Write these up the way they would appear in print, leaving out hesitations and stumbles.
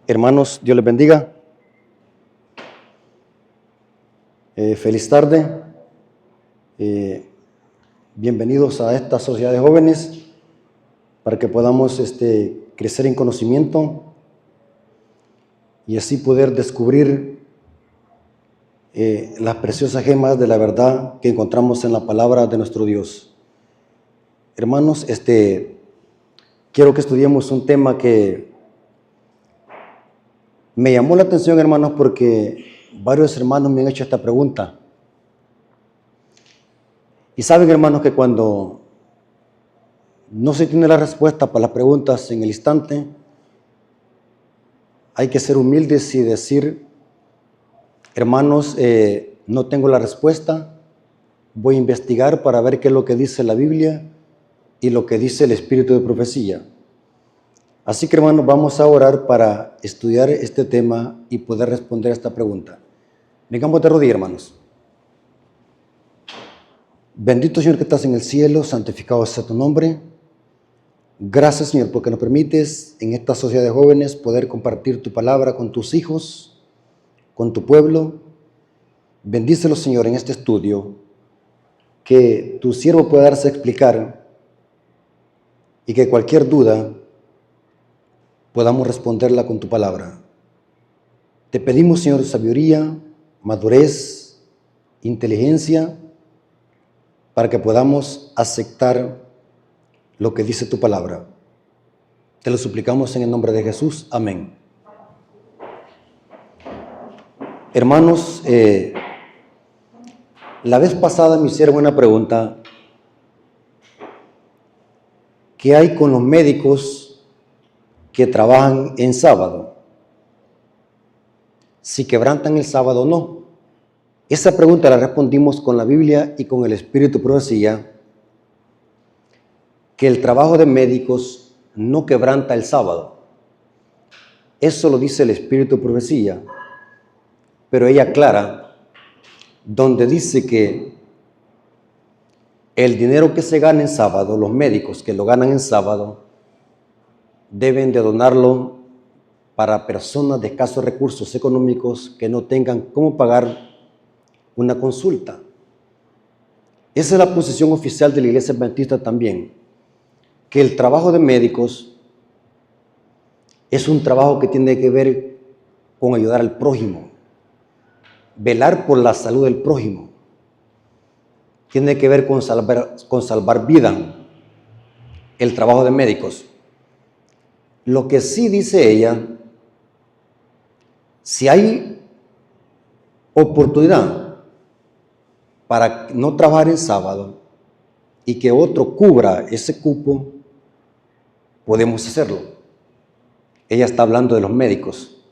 Hermanos, Dios les bendiga. Feliz tarde. Bienvenidos a esta sociedad de jóvenes para que podamos crecer en conocimiento y así poder descubrir las preciosas gemas de la verdad que encontramos en la palabra de nuestro Dios. Hermanos, quiero que estudiemos un tema que me llamó la atención, hermanos, porque varios hermanos me han hecho esta pregunta. Y saben, hermanos, que cuando no se tiene la respuesta para las preguntas en el instante, hay que ser humildes y decir, hermanos, no tengo la respuesta, voy a investigar para ver qué es lo que dice la Biblia y lo que dice el Espíritu de Profecía. Así que, hermanos, vamos a orar para estudiar este tema y poder responder a esta pregunta. Vengamos de rodillas, hermanos. Bendito Señor que estás en el cielo, santificado sea tu nombre. Gracias, Señor, porque nos permites en esta sociedad de jóvenes poder compartir tu palabra con tus hijos, con tu pueblo. Bendícelos, Señor, en este estudio, que tu siervo pueda darse a explicar y que cualquier duda podamos responderla con tu palabra. Te pedimos, Señor, sabiduría, madurez, inteligencia, para que podamos aceptar lo que dice tu palabra. Te lo suplicamos en el nombre de Jesús. Amén. Hermanos, la vez pasada me hicieron una pregunta. ¿Qué hay con los médicos que trabajan en sábado? Si quebrantan el sábado o no. Esa pregunta la respondimos con la Biblia y con el Espíritu de Profecía, que el trabajo de médicos no quebranta el sábado. Eso lo dice el Espíritu de Profecía, pero ella aclara, donde dice que el dinero que se gana en sábado, los médicos que lo ganan en sábado, deben de donarlo para personas de escasos recursos económicos que no tengan cómo pagar una consulta. Esa es la posición oficial de la Iglesia Adventista también, que el trabajo de médicos es un trabajo que tiene que ver con ayudar al prójimo, velar por la salud del prójimo, tiene que ver con salvar vida, el trabajo de médicos. Lo que sí dice ella, si hay oportunidad para no trabajar en sábado y que otro cubra ese cupo, podemos hacerlo. Ella está hablando de los médicos.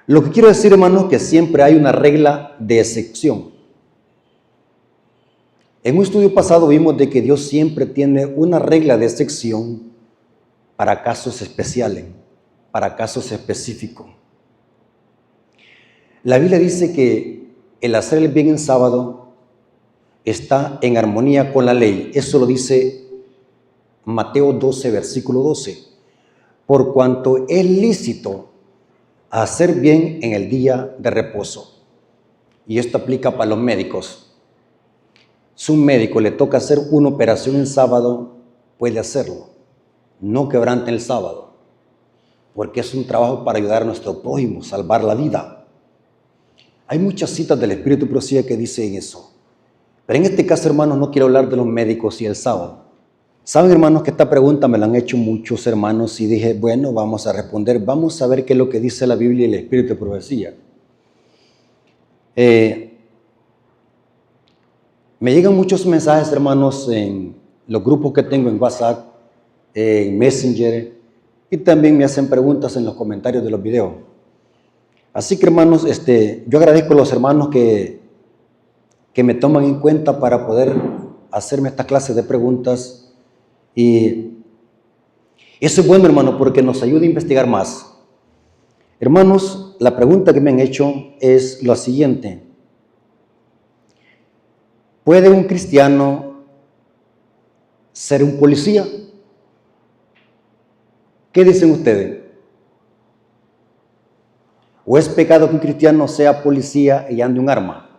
Lo que quiero decir, hermanos, que siempre hay una regla de excepción. En un estudio pasado vimos de que Dios siempre tiene una regla de excepción para casos especiales, para casos específicos. La Biblia dice que el hacer el bien en sábado está en armonía con la ley. Eso lo dice Mateo 12, versículo 12. Por cuanto es lícito hacer bien en el día de reposo. Y esto aplica para los médicos. Si un médico le toca hacer una operación en sábado, puede hacerlo. No quebranten el sábado, porque es un trabajo para ayudar a nuestro prójimo, salvar la vida. Hay muchas citas del Espíritu de Profecía que dicen eso. Pero en este caso, hermanos, no quiero hablar de los médicos y el sábado. Saben, hermanos, que esta pregunta me la han hecho muchos hermanos y dije, bueno, vamos a responder, vamos a ver qué es lo que dice la Biblia y el Espíritu de Profecía. Me llegan muchos mensajes, hermanos, en los grupos que tengo en WhatsApp, en Messenger, y también me hacen preguntas en los comentarios de los videos. Así que, hermanos, yo agradezco a los hermanos que me toman en cuenta para poder hacerme esta clase de preguntas. Y eso es bueno, hermano, porque nos ayuda a investigar más. Hermanos, la pregunta que me han hecho es la siguiente. ¿Puede un cristiano ser un policía? ¿Qué dicen ustedes? ¿O es pecado que un cristiano sea policía y ande un arma?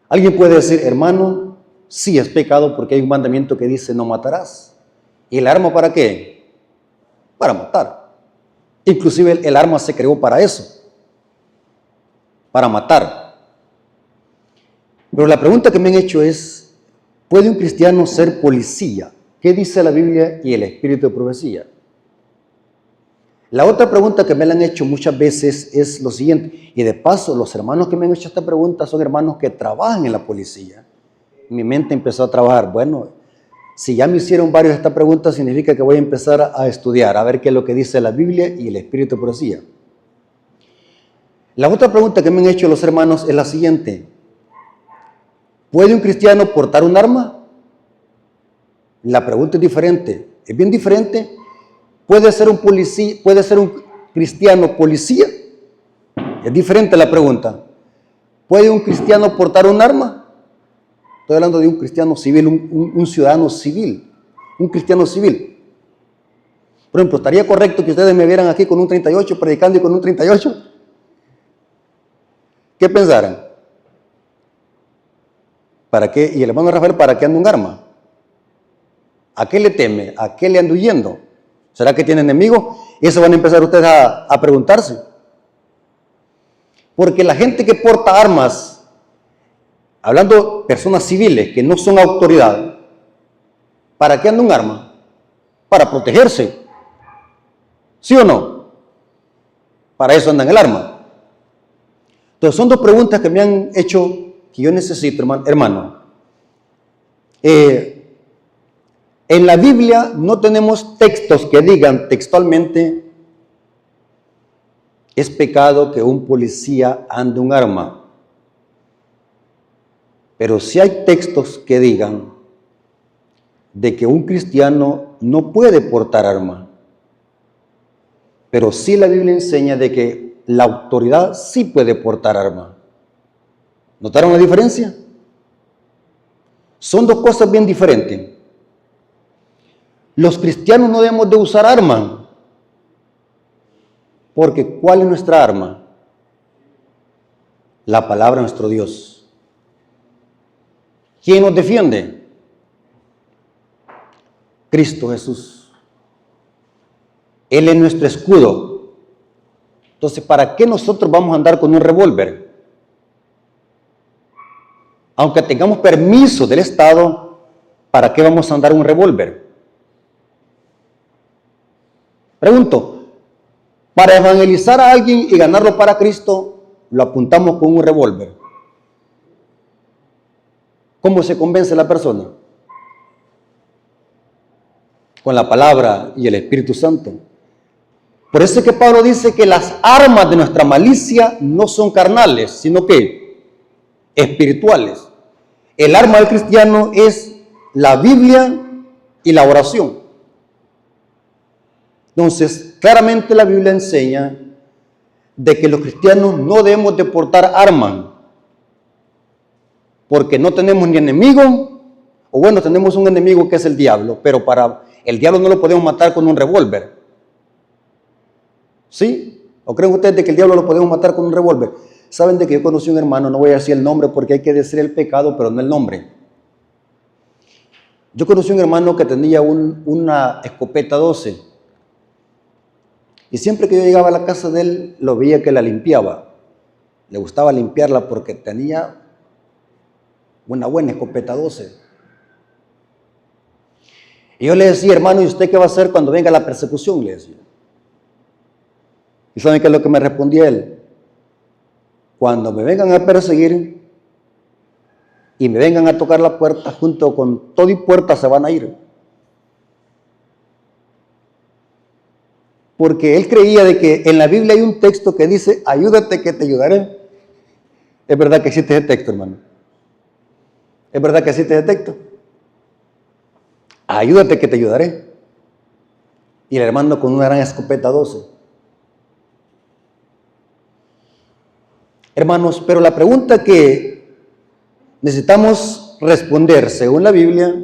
Alguien puede decir, hermano, sí es pecado porque hay un mandamiento que dice no matarás. ¿Y el arma para qué? Para matar. Inclusive el arma se creó para eso, para matar. Pero la pregunta que me han hecho es, ¿puede un cristiano ser policía? ¿Qué dice la Biblia y el espíritu de profecía? La otra pregunta que me la han hecho muchas veces es lo siguiente, y de paso los hermanos que me han hecho esta pregunta son hermanos que trabajan en la policía. Mi mente empezó a trabajar, bueno, si ya me hicieron varios esta pregunta significa que voy a empezar a estudiar, a ver qué es lo que dice la Biblia y el espíritu de profecía. La otra pregunta que me han hecho los hermanos es la siguiente, ¿puede un cristiano portar un arma? La pregunta es diferente, es bien diferente. ¿Puede ser un policía, puede ser un cristiano policía? Es diferente la pregunta. ¿Puede un cristiano portar un arma? Estoy hablando de un cristiano civil, un ciudadano civil, un cristiano civil. Por ejemplo, ¿estaría correcto que ustedes me vieran aquí con un 38, predicando y con un 38? ¿Qué pensaran? ¿Para qué? Y el hermano Rafael, ¿para qué anda un arma? ¿A qué le teme? ¿A qué le anda huyendo? ¿Será que tiene enemigos? Y eso van a empezar ustedes a preguntarse. Porque la gente que porta armas, hablando de personas civiles que no son autoridad, ¿para qué anda un arma? Para protegerse. ¿Sí o no? Para eso andan el arma. Entonces son dos preguntas que me han hecho que yo necesito, hermano. En la Biblia no tenemos textos que digan textualmente es pecado que un policía ande un arma. Pero sí hay textos que digan de que un cristiano no puede portar arma. Pero sí la Biblia enseña de que la autoridad sí puede portar arma. ¿Notaron la diferencia? Son dos cosas bien diferentes. Los cristianos no debemos de usar arma, porque ¿cuál es nuestra arma? La palabra de nuestro Dios. ¿Quién nos defiende? Cristo Jesús. Él es nuestro escudo. Entonces, ¿para qué nosotros vamos a andar con un revólver? Aunque tengamos permiso del Estado, ¿para qué vamos a andar un revólver? Pregunto, para evangelizar a alguien y ganarlo para Cristo, lo apuntamos con un revólver. ¿Cómo se convence la persona? Con la palabra y el Espíritu Santo. Por eso es que Pablo dice que las armas de nuestra malicia no son carnales, sino que espirituales. El arma del cristiano es la Biblia y la oración. Entonces, claramente la Biblia enseña de que los cristianos no debemos de portar armas, porque no tenemos ni enemigo, o bueno, tenemos un enemigo que es el diablo, pero para el diablo no lo podemos matar con un revólver. ¿Sí? ¿O creen ustedes de que el diablo lo podemos matar con un revólver? Saben de que yo conocí a un hermano, no voy a decir el nombre porque hay que decir el pecado, pero no el nombre. Yo conocí a un hermano que tenía una escopeta 12. Y siempre que yo llegaba a la casa de él, lo veía que la limpiaba. Le gustaba limpiarla porque tenía una buena escopeta 12. Y yo le decía, hermano, ¿y usted qué va a hacer cuando venga la persecución? Le decía. ¿Y saben qué es lo que me respondía él? Cuando me vengan a perseguir y me vengan a tocar la puerta, junto con todo y puerta se van a ir. Porque él creía de que en la Biblia hay un texto que dice, ayúdate que te ayudaré. Es verdad que existe ese texto, hermano. Es verdad que existe ese texto. Ayúdate que te ayudaré. Y el hermano con una gran escopeta 12. Hermanos, pero la pregunta que necesitamos responder según la Biblia,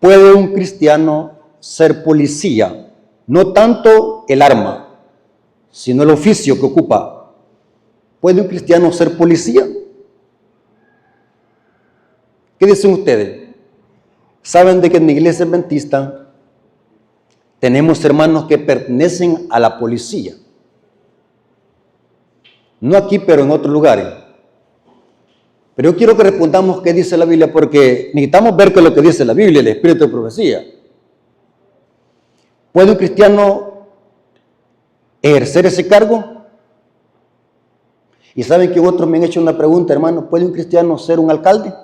¿puede un cristiano ser policía? no tanto el arma, sino el oficio que ocupa. ¿Puede un cristiano ser policía? ¿Qué dicen ustedes? ¿Saben de que en la iglesia adventista tenemos hermanos que pertenecen a la policía? No aquí, pero en otros lugares. Pero yo quiero que respondamos qué dice la Biblia, porque necesitamos ver qué es lo que dice la Biblia, el espíritu de profecía. ¿Puede un cristiano ejercer ese cargo? Y saben que otros me han hecho una pregunta, hermano, ¿puede un cristiano ser un alcalde?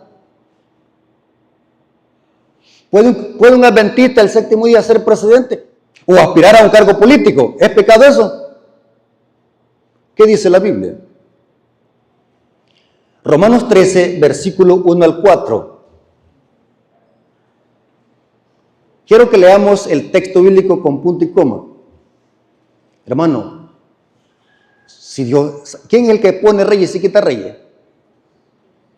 ¿Puede un adventista el séptimo día ser presidente? ¿O aspirar a un cargo político? ¿Es pecado eso? ¿Qué dice la Biblia? Romanos 13, versículo 1 al 4. Quiero que leamos el texto bíblico con punto y coma. Hermano, si Dios, ¿quién es el que pone reyes y quita reyes?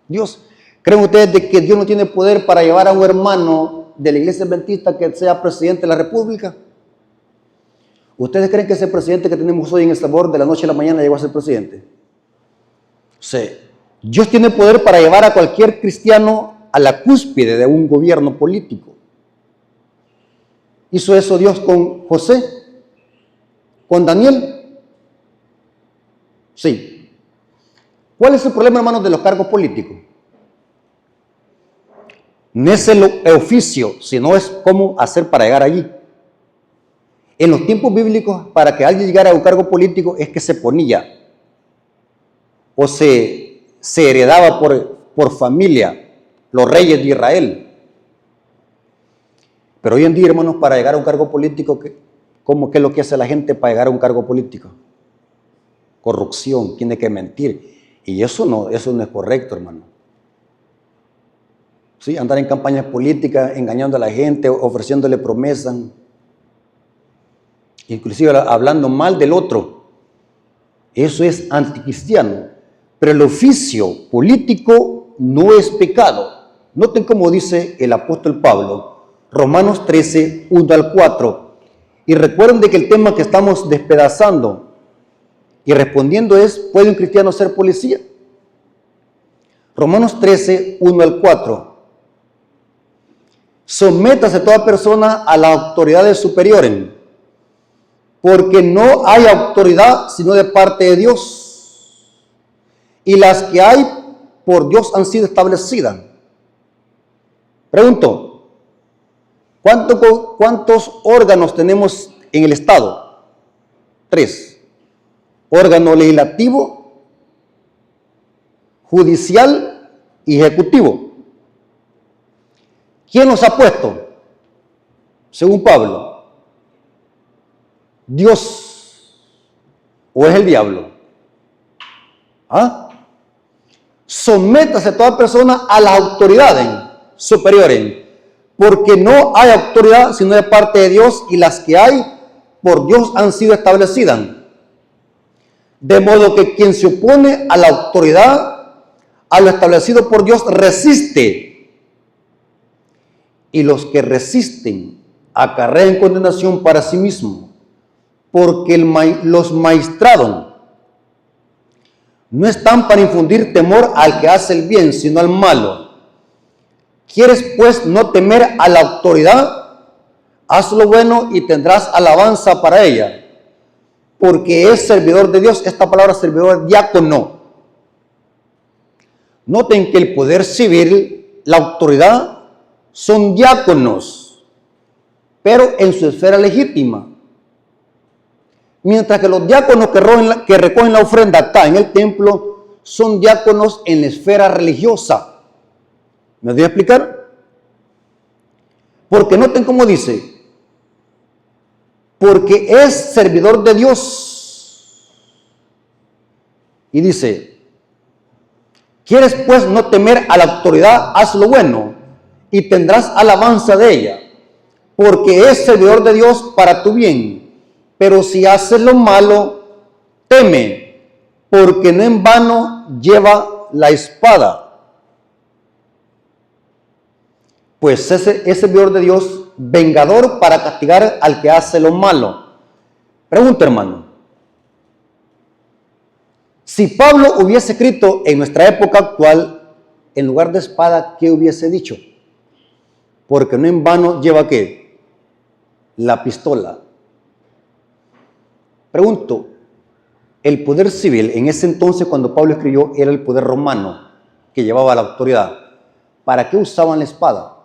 Dios. ¿Creen ustedes de que Dios no tiene poder para llevar a un hermano de la iglesia adventista que sea presidente de la república? ¿Ustedes creen que ese presidente que tenemos hoy en El Salvador de la noche a la mañana llegó a ser presidente? Sí. Dios tiene poder para llevar a cualquier cristiano a la cúspide de un gobierno político. ¿Hizo eso Dios con José? ¿Con Daniel? Sí. ¿Cuál es el problema, hermanos, de los cargos políticos? No es el oficio, sino es cómo hacer para llegar allí. En los tiempos bíblicos, para que alguien llegara a un cargo político, es que se ponía o se heredaba por familia, los reyes de Israel. Pero hoy en día, hermanos, para llegar a un cargo político, ¿cómo que es lo que hace la gente para llegar a un cargo político? Corrupción, tiene que mentir. Y eso no es correcto, hermano. ¿Sí? Andar en campañas políticas, engañando a la gente, ofreciéndole promesas, inclusive hablando mal del otro. Eso es anticristiano. Pero el oficio político no es pecado. Noten cómo dice el apóstol Pablo, Romanos 13, 1 al 4. Y recuerden de que el tema que estamos despedazando y respondiendo es, ¿puede un cristiano ser policía? Romanos 13, 1 al 4. Sométase toda persona a las autoridades superiores, porque no hay autoridad sino de parte de Dios, y las que hay por Dios han sido establecidas. Pregunto, ¿cuántos órganos tenemos en el Estado? 3. Órgano legislativo, judicial y ejecutivo. ¿Quién los ha puesto? Según Pablo, ¿Dios o es el diablo? ¿Ah? Sométase toda persona a las autoridades superiores, porque no hay autoridad sino de parte de Dios, y las que hay por Dios han sido establecidas. De modo que quien se opone a la autoridad, a lo establecido por Dios, resiste. Y los que resisten acarrean condenación para sí mismos, porque los maestrados no están para infundir temor al que hace el bien, sino al malo. ¿Quieres pues no temer a la autoridad? Haz lo bueno y tendrás alabanza para ella, porque es servidor de Dios. Esta palabra servidor es diácono. Noten que el poder civil, la autoridad, son diáconos, pero en su esfera legítima. Mientras que los diáconos que recogen la ofrenda acá en el templo son diáconos en la esfera religiosa. ¿Me voy a explicar? Porque noten cómo dice, porque es servidor de Dios. Y dice, ¿quieres pues no temer a la autoridad? Haz lo bueno y tendrás alabanza de ella, porque es servidor de Dios para tu bien. Pero si haces lo malo, teme, porque no en vano lleva la espada. pues es servidor de Dios, vengador para castigar al que hace lo malo. Pregunta, hermano. Si Pablo hubiese escrito en nuestra época actual, en lugar de espada, ¿qué hubiese dicho? Porque no en vano lleva ¿qué? La pistola. Pregunto, el poder civil en ese entonces cuando Pablo escribió era el poder romano que llevaba la autoridad. ¿Para qué usaban la espada?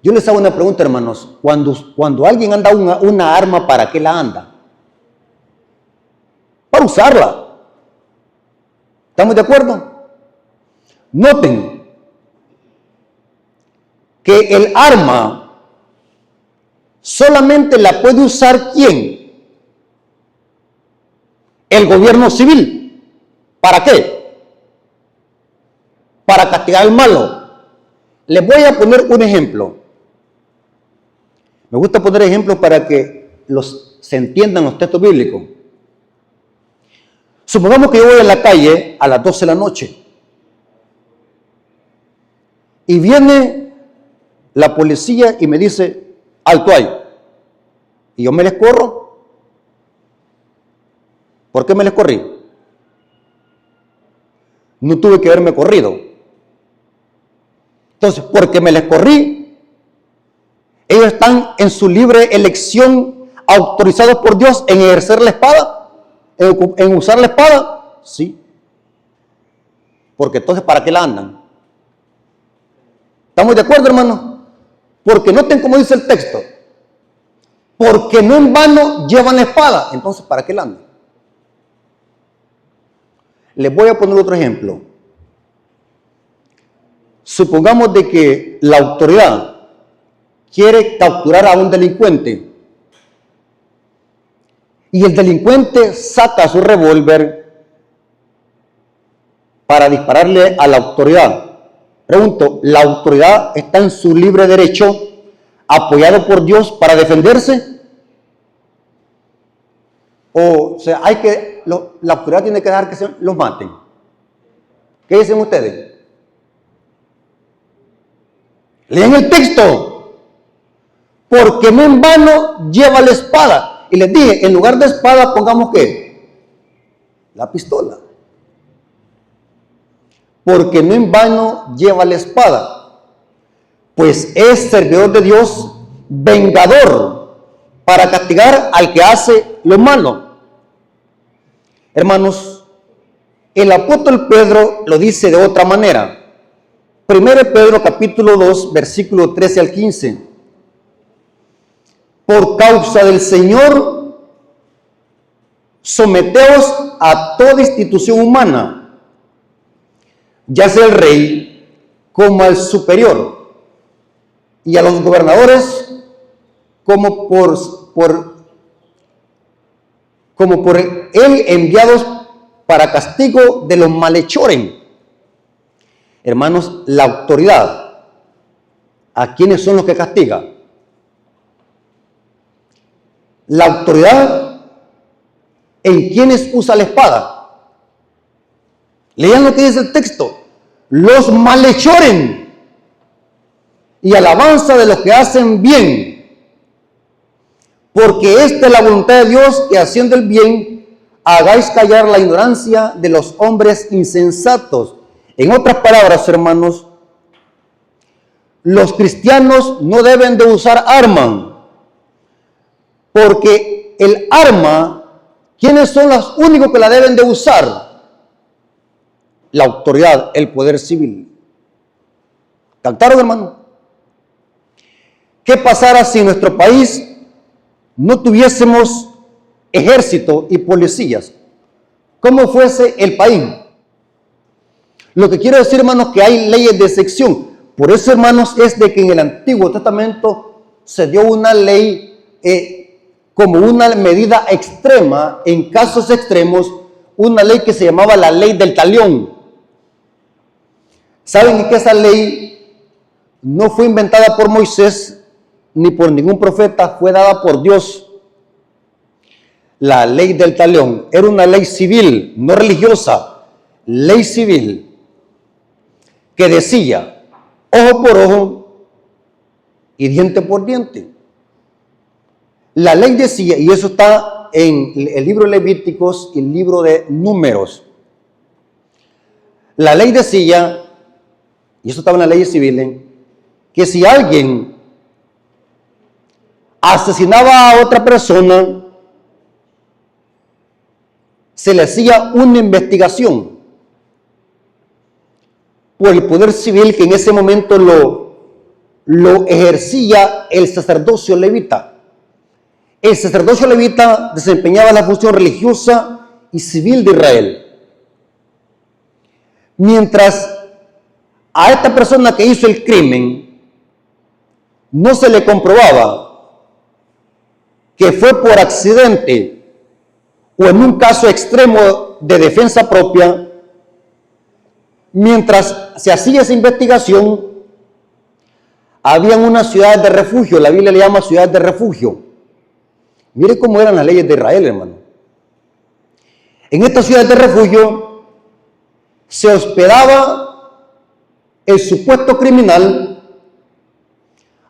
Yo les hago una pregunta, hermanos. Cuando alguien anda una arma, ¿para qué la anda? Para usarla. ¿Estamos de acuerdo? Noten que el arma solamente la puede usar ¿quién? El gobierno civil. ¿Para qué? Para castigar al malo. Les voy a poner un ejemplo. Me gusta poner ejemplos para que se entiendan los textos bíblicos. Supongamos que yo voy a la calle a las 12 de la noche y viene la policía y me dice, alto ahí. Y yo me les corro. ¿Por qué me les corrí? No tuve que haberme corrido. Entonces, porque me les corrí, ellos están en su libre elección, autorizados por Dios en ejercer la espada, en usar la espada. Sí. Porque entonces, ¿para qué la andan? ¿Estamos de acuerdo, hermano? Porque noten cómo dice el texto. Porque no en vano llevan la espada. Entonces, ¿para qué la andan? Les voy a poner otro ejemplo. Supongamos de que la autoridad quiere capturar a un delincuente y el delincuente saca su revólver para dispararle a la autoridad. Pregunto, ¿la autoridad está en su libre derecho, apoyado por Dios, para defenderse? O sea, la autoridad tiene que dejar que los maten. ¿Qué dicen ustedes? Lean el texto. Porque no en vano lleva la espada. Y les dije, en lugar de espada pongamos ¿qué? La pistola. Porque no en vano lleva la espada, pues es servidor de Dios, vengador para castigar al que hace lo malo. Hermanos, el apóstol Pedro lo dice de otra manera. 1 Pedro capítulo 2, versículo 13 al 15. Por causa del Señor, someteos a toda institución humana, ya sea el rey como al superior, y a los gobernadores como por él enviados para castigo de los malhechores. Hermanos, la autoridad, ¿a quiénes son los que castiga? La autoridad, ¿en quiénes usa la espada? Lean lo que dice el texto. Los malhechores y alabanza de los que hacen bien. Porque esta es la voluntad de Dios, que haciendo el bien hagáis callar la ignorancia de los hombres insensatos. En otras palabras, hermanos, los cristianos no deben de usar arma. Porque el arma, ¿quiénes son los únicos que la deben de usar? La autoridad, el poder civil. ¿Captaron, hermano? ¿Qué pasara si en nuestro país no tuviésemos ejército y policías? ¿Cómo fuese el país? Lo que quiero decir, hermanos, que hay leyes de excepción. Por eso, hermanos, es de que en el Antiguo Testamento se dio una ley como una medida extrema, en casos extremos, una ley que se llamaba la ley del talión. ¿Saben que esa ley no fue inventada por Moisés ni por ningún profeta? Fue dada por Dios. La ley del talión era una ley civil, no religiosa, ley civil, que decía ojo por ojo, y diente por diente. La ley decía, y eso está en el libro de Levíticos y el libro de Números. La ley decía, y eso estaba en las leyes civiles, que si alguien asesinaba a otra persona, se le hacía una investigación por el poder civil que en ese momento lo ejercía el sacerdocio levita. El sacerdocio levita desempeñaba la función religiosa y civil de Israel. Mientras a esta persona que hizo el crimen no se le comprobaba que fue por accidente o en un caso extremo de defensa propia, mientras se hacía esa investigación, habían unas ciudades de refugio, la Biblia le llama ciudades de refugio. Mire cómo eran las leyes de Israel, hermano. En estas ciudades de refugio se hospedaba el supuesto criminal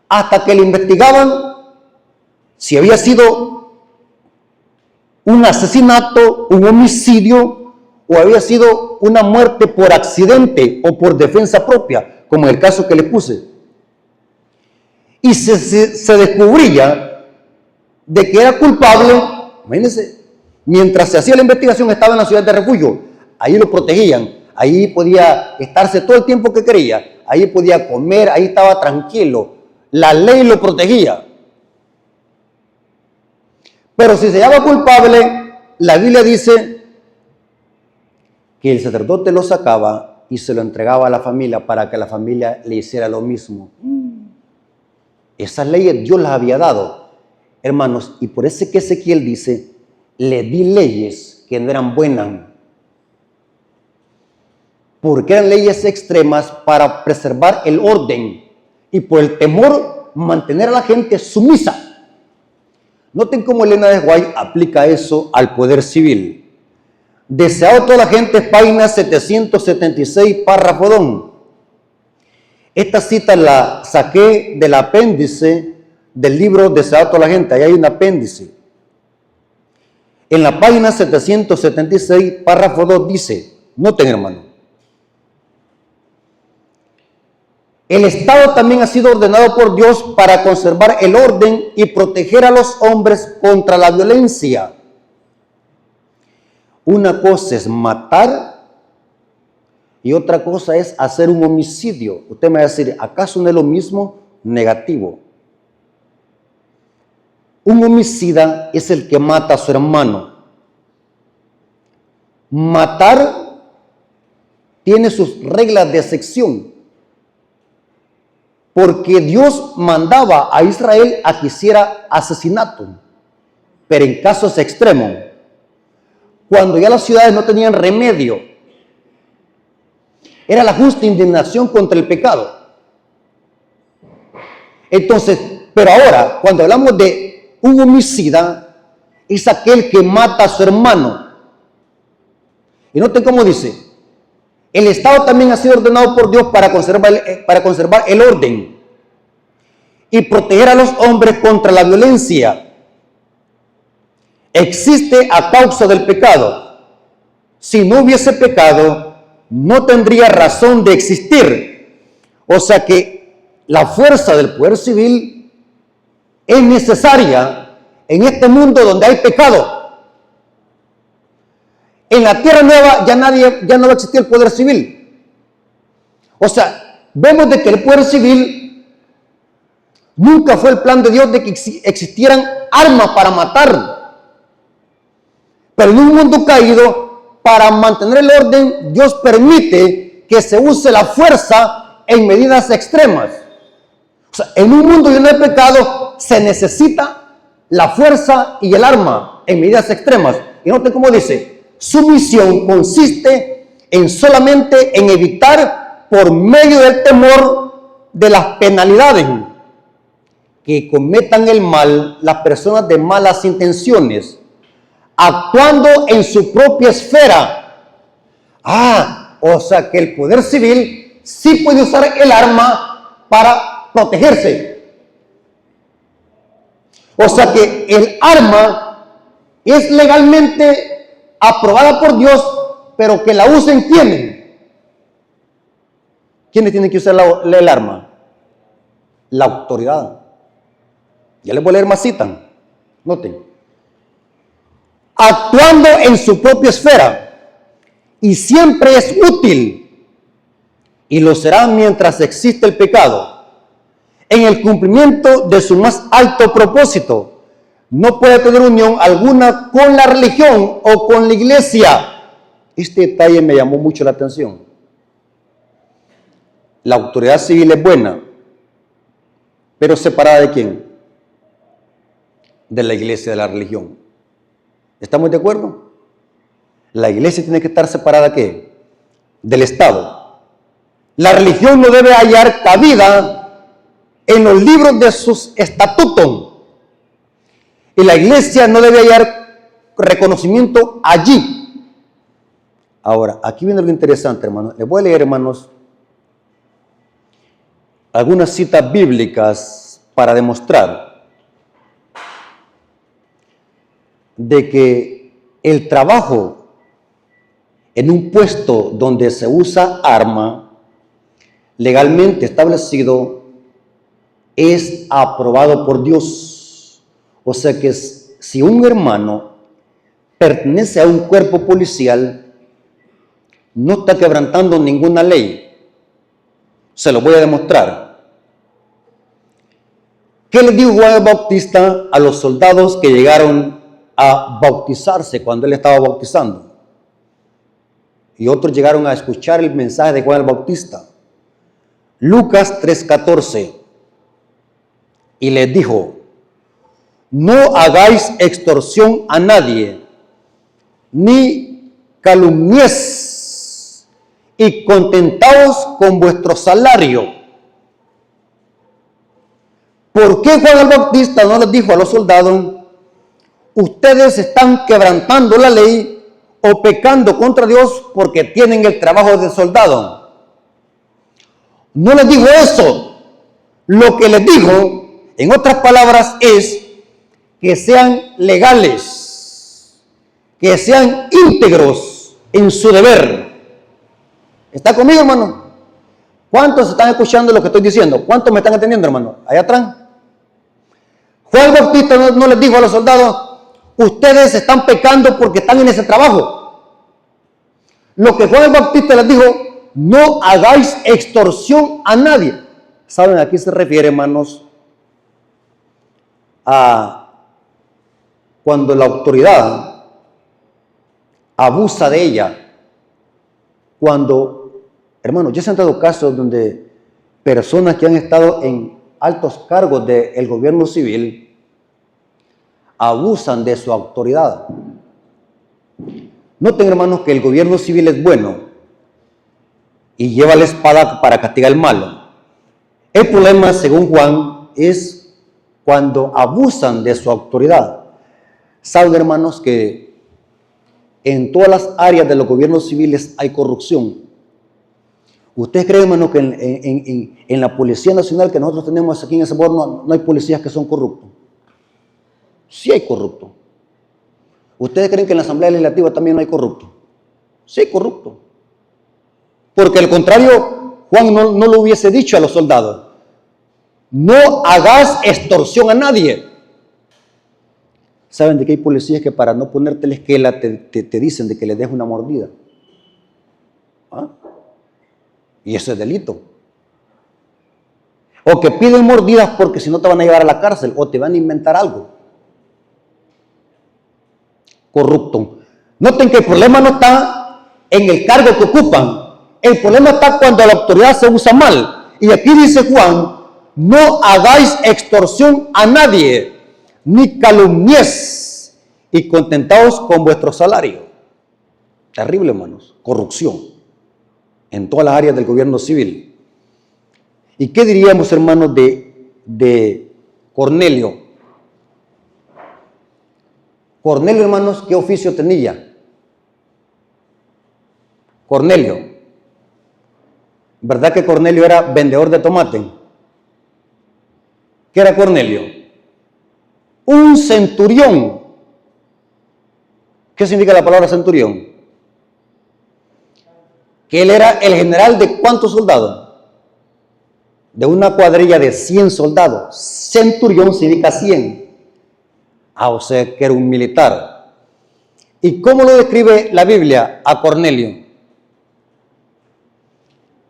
hasta que le investigaban si había sido un asesinato, un homicidio, o había sido una muerte por accidente o por defensa propia, como en el caso que le puse. Y se descubría de que era culpable, imagínense, mientras se hacía la investigación estaba en la ciudad de refugio, ahí lo protegían, ahí podía estarse todo el tiempo que quería, ahí podía comer, ahí estaba tranquilo, la ley lo protegía. Pero si se hallaba culpable, la Biblia dice que el sacerdote lo sacaba y se lo entregaba a la familia para que la familia le hiciera lo mismo. Esas leyes Dios las había dado, hermanos, y por eso que Ezequiel dice, le di leyes que no eran buenas, porque eran leyes extremas para preservar el orden y por el temor mantener a la gente sumisa. Noten cómo Elena de White aplica eso al poder civil. Deseado toda la gente, página 776, párrafo 2. Esta cita la saqué del apéndice del libro Deseado toda la gente. Ahí hay un apéndice. En la página 776, párrafo 2 dice, noten hermano, el Estado también ha sido ordenado por Dios para conservar el orden y proteger a los hombres contra la violencia. Una cosa es matar y otra cosa es hacer un homicidio. Usted me va a decir, ¿acaso no es lo mismo? Negativo. Un homicida es el que mata a su hermano. Matar tiene sus reglas de excepción. Porque Dios mandaba a Israel a que hiciera asesinato, pero en casos extremos, cuando ya las ciudades no tenían remedio, era la justa indignación contra el pecado. Entonces, pero ahora, cuando hablamos de un homicida, es aquel que mata a su hermano. Y noten cómo dice, el Estado también ha sido ordenado por Dios para conservar el orden y proteger a los hombres contra la violencia. Existe a causa del pecado. Si no hubiese pecado, no tendría razón de existir. O sea que la fuerza del poder civil es necesaria en este mundo donde hay pecado. En la tierra nueva ya no va a existir el poder civil. O sea, vemos de que el poder civil nunca fue el plan de Dios de que existieran armas para matar. Pero en un mundo caído, para mantener el orden, Dios permite que se use la fuerza en medidas extremas. O sea, en un mundo lleno de pecado se necesita la fuerza y el arma en medidas extremas. Y noten cómo dice, su misión consiste en solamente en evitar por medio del temor de las penalidades que cometan el mal las personas de malas intenciones, actuando en su propia esfera. O sea que el poder civil sí puede usar el arma para protegerse, O sea que el arma es legalmente aprobada por Dios, pero que la usen ¿quiénes? ¿Quiénes tienen que usar el arma? La autoridad. Ya les voy a leer más citas. Noten. Actuando en su propia esfera, y siempre es útil, y lo será mientras existe el pecado, en el cumplimiento de su más alto propósito. No puede tener unión alguna con la religión o con la iglesia. Este detalle me llamó mucho la atención. La autoridad civil es buena, pero separada ¿de quién? De la iglesia, de la religión. ¿Estamos de acuerdo? La iglesia tiene que estar separada ¿qué? Del Estado. La religión no debe hallar cabida en los libros de sus estatutos. Y la iglesia no debe hallar reconocimiento allí. Ahora, aquí viene algo interesante, hermanos. Les voy a leer, hermanos, algunas citas bíblicas para demostrar de que el trabajo en un puesto donde se usa arma legalmente establecido es aprobado por Dios. O sea que si un hermano pertenece a un cuerpo policial, no está quebrantando ninguna ley. Se lo voy a demostrar. ¿Qué le dijo Juan el Bautista a los soldados que llegaron a bautizarse cuando él estaba bautizando? Y otros llegaron a escuchar el mensaje de Juan el Bautista. Lucas 3:14. Y les dijo: no hagáis extorsión a nadie, ni calumniéis, y contentaos con vuestro salario. ¿Por qué Juan el Bautista no les dijo a los soldados: ustedes están quebrantando la ley o pecando contra Dios porque tienen el trabajo de soldado? No les dijo eso. Lo que les dijo, en otras palabras, es que sean legales, que sean íntegros en su deber. ¿Está conmigo, hermano? ¿Cuántos están escuchando lo que estoy diciendo? ¿Cuántos me están entendiendo, hermano? Allá atrás. Juan Bautista no les dijo a los soldados: ustedes están pecando porque están en ese trabajo. Lo que Juan Bautista les dijo: no hagáis extorsión a nadie. ¿Saben a qué se refiere, hermanos? A cuando la autoridad abusa de ella. Cuando, hermanos, ya se han dado casos donde personas que han estado en altos cargos del gobierno civil abusan de su autoridad. Noten, hermanos, que el gobierno civil es bueno y lleva la espada para castigar al malo. El problema, según Juan, es cuando abusan de su autoridad. Saben, hermanos, que en todas las áreas de los gobiernos civiles hay corrupción. ¿Ustedes creen, hermano, que en la Policía Nacional que nosotros tenemos aquí en El Salvador no hay policías que son corruptos? Sí hay corruptos. ¿Ustedes creen que en la Asamblea Legislativa también no hay corruptos? Sí hay corruptos. Porque al contrario, Juan no lo hubiese dicho a los soldados: no hagas extorsión a nadie. ¿Saben de que hay policías que para no ponerte la esquela te dicen de que le des una mordida? ¿Ah? Y eso es delito. O que piden mordidas porque si no te van a llevar a la cárcel o te van a inventar algo. Corrupto. Noten que el problema no está en el cargo que ocupan. El problema está cuando la autoridad se usa mal. Y aquí dice Juan: no hagáis extorsión a nadie, ni calumniéis, y contentaos con vuestro salario. Terrible, hermanos. Corrupción en todas las áreas del gobierno civil. ¿Y qué diríamos, hermanos, de Cornelio? Cornelio, hermanos, ¿qué oficio tenía? Cornelio. ¿Verdad que Cornelio era vendedor de tomate? ¿Qué era Cornelio? un centurión. ¿Qué significa la palabra centurión? Que él era el general de ¿cuántos soldados? De una cuadrilla de 100 soldados. Centurión significa 100. O sea que era un militar. ¿Y cómo lo describe la Biblia a Cornelio?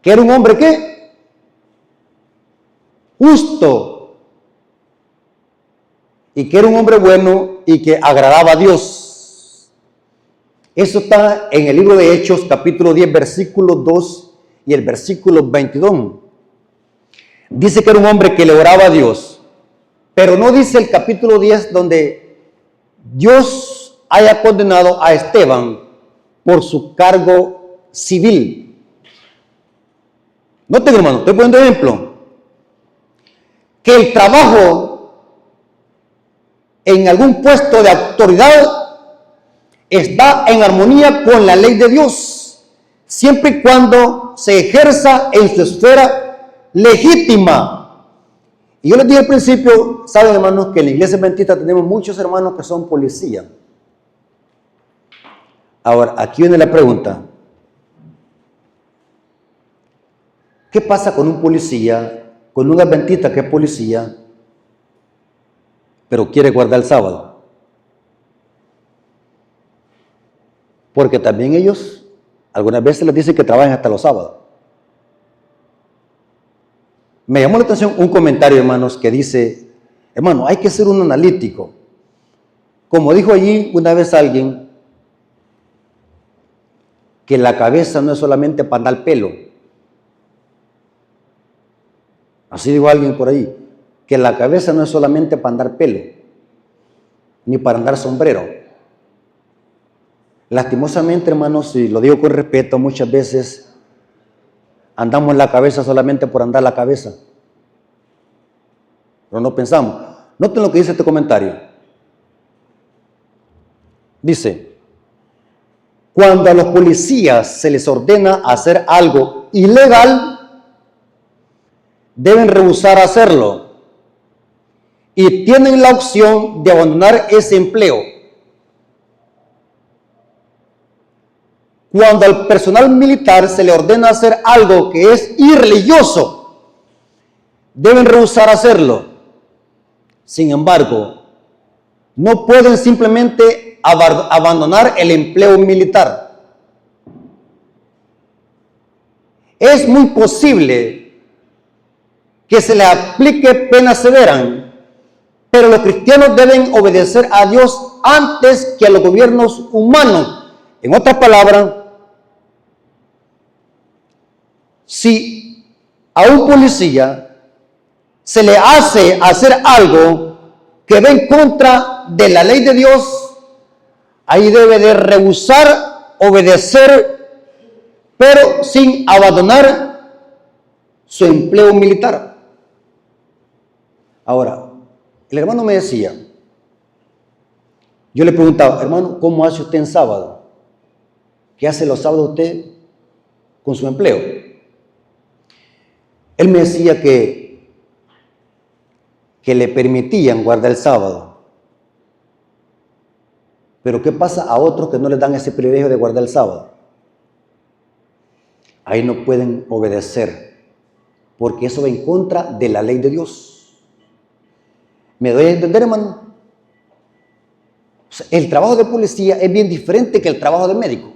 Que era un hombre ¿qué? Justo. Y que era un hombre bueno y que agradaba a Dios. Eso está en el libro de Hechos, capítulo 10, versículo 2 y el versículo 22. Dice que era un hombre que le oraba a Dios. Pero no dice el capítulo 10 donde Dios haya condenado a Esteban por su cargo civil. Noten, hermano, estoy poniendo ejemplo. Que el trabajo en algún puesto de autoridad está en armonía con la ley de Dios, siempre y cuando se ejerza en su esfera legítima. Y yo les dije al principio, saben, hermanos, que en la iglesia adventista tenemos muchos hermanos que son policías. Ahora, aquí viene la pregunta. ¿Qué pasa con un policía, con un adventista que es policía, pero quiere guardar el sábado? Porque también ellos, algunas veces les dicen que trabajan hasta los sábados. Me llamó la atención un comentario, hermanos, que dice, hermano, hay que ser un analítico. Como dijo allí una vez alguien, que la cabeza no es solamente para andar pelo. Así dijo alguien por ahí, que la cabeza no es solamente para andar pelo, ni para andar sombrero. Lastimosamente, hermanos, y lo digo con respeto, muchas veces andamos la cabeza solamente por andar la cabeza. Pero no pensamos. Noten lo que dice este comentario. Dice, cuando a los policías se les ordena hacer algo ilegal, deben rehusar hacerlo y tienen la opción de abandonar ese empleo. Cuando al personal militar se le ordena hacer algo que es irreligioso, deben rehusar hacerlo. Sin embargo, no pueden simplemente abandonar el empleo militar. Es muy posible que se le aplique pena severa, pero los cristianos deben obedecer a Dios antes que a los gobiernos humanos. En otras palabras, si a un policía se le hace hacer algo que va en contra de la ley de Dios, ahí debe de rehusar, obedecer, pero sin abandonar su empleo militar. Ahora, el hermano me decía, yo le preguntaba, hermano, ¿cómo hace usted en sábado? ¿Qué hace los sábados usted con su empleo? Él me decía que le permitían guardar el sábado. Pero ¿qué pasa a otros que no les dan ese privilegio de guardar el sábado? Ahí no pueden obedecer, porque eso va en contra de la ley de Dios. ¿Me doy a entender, hermano? O sea, el trabajo de policía es bien diferente que el trabajo de médico.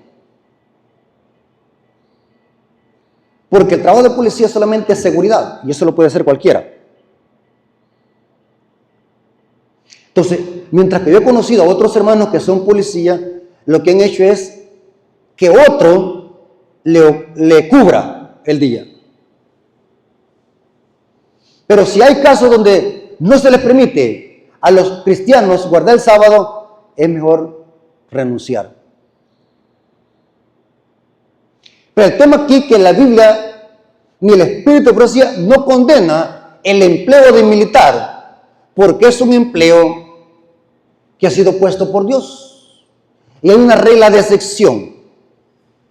Porque el trabajo de policía solamente es seguridad, y eso lo puede hacer cualquiera. Entonces, mientras que yo he conocido a otros hermanos que son policías, lo que han hecho es que otro le cubra el día. Pero si hay casos donde no se les permite a los cristianos guardar el sábado, es mejor renunciar. Pero el tema aquí es que la Biblia ni el Espíritu de profecía no condena el empleo de militar, porque es un empleo que ha sido puesto por Dios. Y hay una regla de excepción.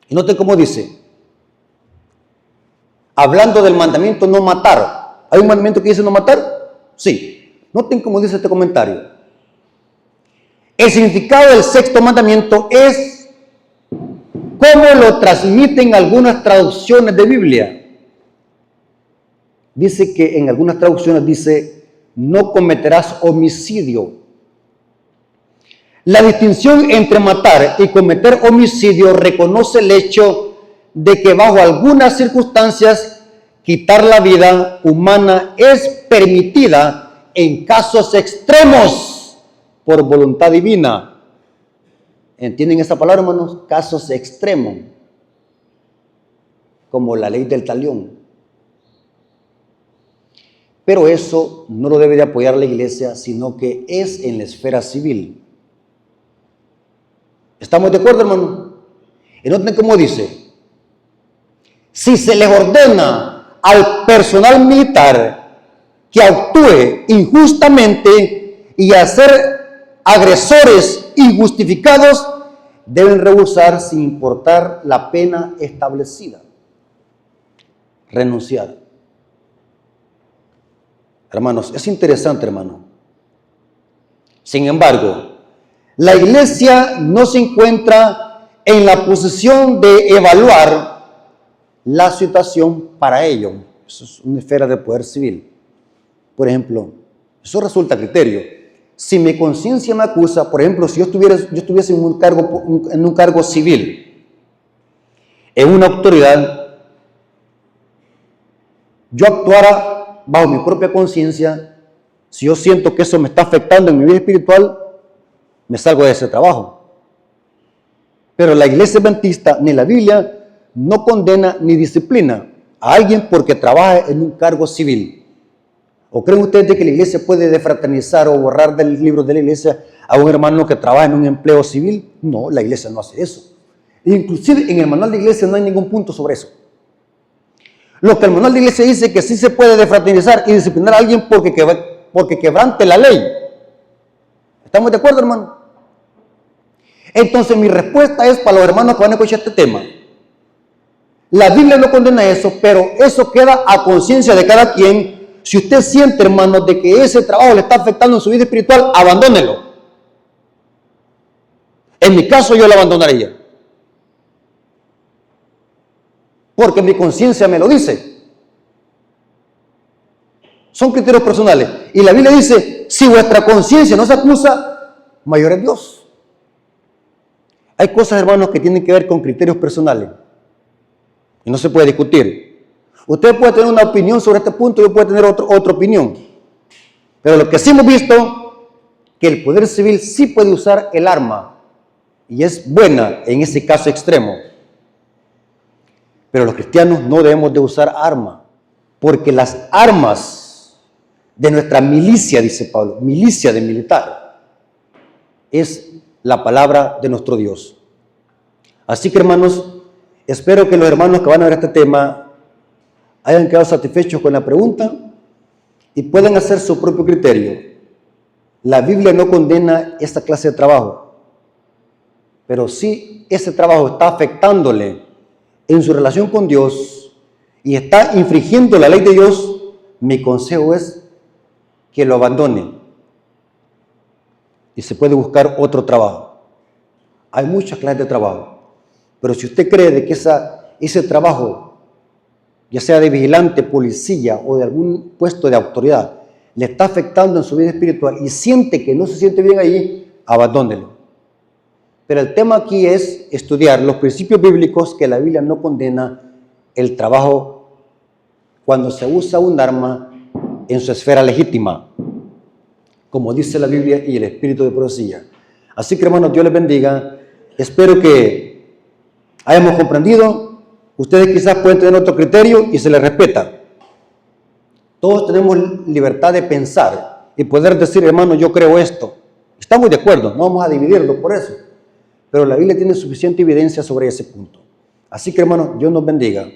Y noten cómo dice, hablando del mandamiento no matar. ¿Hay un mandamiento que dice no matar? Sí. Noten cómo dice este comentario. El significado del sexto mandamiento es como lo transmiten algunas traducciones de Biblia. Dice que en algunas traducciones dice, no cometerás homicidio. La distinción entre matar y cometer homicidio reconoce el hecho de que bajo algunas circunstancias quitar la vida humana es permitida en casos extremos por voluntad divina. ¿Entienden esa palabra, hermanos? Casos extremos, como la ley del talión. Pero eso no lo debe de apoyar la iglesia, sino que es en la esfera civil. ¿Estamos de acuerdo, hermano? Y noten cómo dice, si se les ordena al personal militar que actúe injustamente y a ser agresores injustificados, deben rehusar sin importar la pena establecida. Renunciar. Hermanos, es interesante, hermano. Sin embargo, la iglesia no se encuentra en la posición de evaluar la situación para ello. Eso es una esfera de poder civil. Por ejemplo, eso resulta criterio. Si mi conciencia me acusa, por ejemplo, si yo estuviese en un cargo civil, en una autoridad, yo actuara bajo mi propia conciencia, si yo siento que eso me está afectando en mi vida espiritual, me salgo de ese trabajo. Pero la iglesia adventista ni la Biblia no condena ni disciplina a alguien porque trabaja en un cargo civil. ¿O creen ustedes de que la iglesia puede defraternizar o borrar del libro de la iglesia a un hermano que trabaja en un empleo civil? No, la iglesia no hace eso. Inclusive en el manual de iglesia no hay ningún punto sobre eso. Lo que el manual de iglesia dice es que sí se puede defraternizar y disciplinar a alguien porque quebrante la ley. ¿Estamos de acuerdo, hermano? Entonces mi respuesta es para los hermanos que van a escuchar este tema. La Biblia no condena eso, pero eso queda a conciencia de cada quien. Si usted siente, hermanos, de que ese trabajo le está afectando en su vida espiritual, abandónelo. En mi caso yo lo abandonaría. Porque mi conciencia me lo dice. Son criterios personales. Y la Biblia dice, si vuestra conciencia no se acusa, mayor es Dios. Hay cosas, hermanos, que tienen que ver con criterios personales. Y no se puede discutir. Usted puede tener una opinión sobre este punto, yo puedo tener otra opinión. Pero lo que sí hemos visto, que el poder civil sí puede usar el arma. Y es buena en ese caso extremo. Pero los cristianos no debemos de usar arma. Porque las armas de nuestra milicia, dice Pablo, milicia de militar, es la palabra de nuestro Dios. Así que, hermanos, espero que los hermanos que van a ver este tema hayan quedado satisfechos con la pregunta y puedan hacer su propio criterio. La Biblia no condena esta clase de trabajo, pero si ese trabajo está afectándole en su relación con Dios y está infringiendo la ley de Dios, mi consejo es que lo abandone y se puede buscar otro trabajo. Hay muchas clases de trabajo, pero si usted cree de que ese trabajo, ya sea de vigilante, policía o de algún puesto de autoridad, le está afectando en su vida espiritual y siente que no se siente bien allí, abandónelo. Pero el tema aquí es estudiar los principios bíblicos que la Biblia no condena el trabajo cuando se usa un arma en su esfera legítima, como dice la Biblia y el espíritu de profecía. Así que, hermanos, Dios les bendiga. Espero que hayamos comprendido. Ustedes quizás pueden tener otro criterio y se les respeta. Todos tenemos libertad de pensar y poder decir, hermano, yo creo esto. Estamos de acuerdo, no vamos a dividirlo por eso. Pero la Biblia tiene suficiente evidencia sobre ese punto. Así que, hermano, Dios nos bendiga.